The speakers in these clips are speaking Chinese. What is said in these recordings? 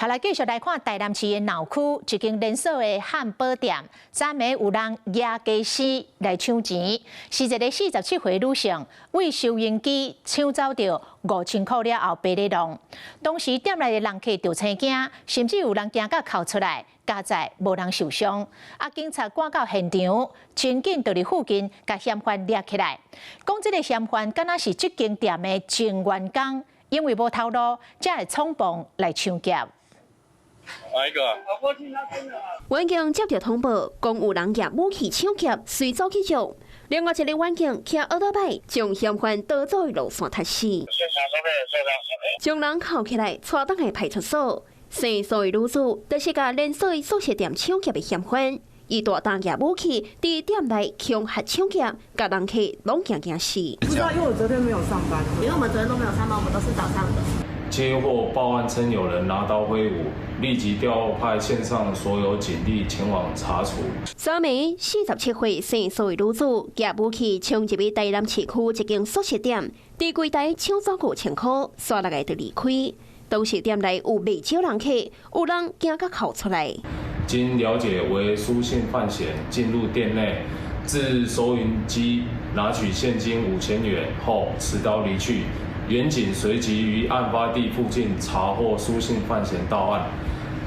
好來繼續來看台南市的鬧區，一間連鎖的漢堡店，昨暝有人壓雞絲來搶錢，是一個47歲女性為收銀機搶走着5000塊了後爬咧弄。當時店內的人客就青驚，甚至有人驚到哭出來，加在無人受傷。警察趕到現場，真緊就佇附近把嫌犯抓起來。講這個嫌犯敢若是這間店的前員工，因為無頭路，才會衝棚來搶劫。哪一個啊？員警接到通報，講有人拿武器搶劫，隨走去捉。另外一個員警騎奧多擺，將嫌犯倒走的路線踢死，將人銬起來，帶到個派出所。生所的女子，就是甲連鎖的速食店搶劫的嫌犯，伊大膽拿武器佇店內恐嚇搶劫，甲人客攏驚死。不知道，因為我昨天沒有上班，因為我們昨天都沒有上班，我們都是早上的。接獲報案稱有人拿刀揮舞，立即調派線上所有警力前往查處。昨暝47歲生所的女子拿武器衝入去台南市區一間速食店，佇櫃台搶走5000塊，刷落來就離開。當時店內有未少人客，有人驚到哭出來。經了解為蘇姓犯嫌進入店內，自收銀機拿取現金5000元後持刀離去。員警隨即於案發地附近查獲蘇姓犯嫌到案，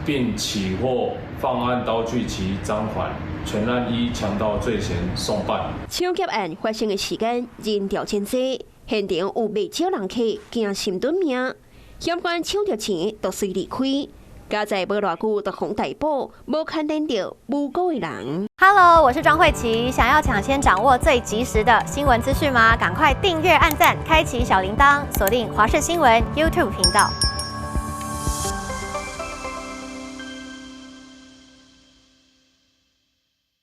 並起獲犯案刀具及贓款，全案依強盜罪嫌送辦。搶劫案發生的時間人潮真濟，現場有未少人客驚心斷命，嫌犯搶到錢就隨離開。加在無偌久就互逮捕，無牽連到無辜的人。Hello， 我是莊慧琪。想要搶先掌握最及時的新聞資訊嗎？趕快訂閱、按讚、開啟小鈴鐺，鎖定華視新聞 YouTube 頻道。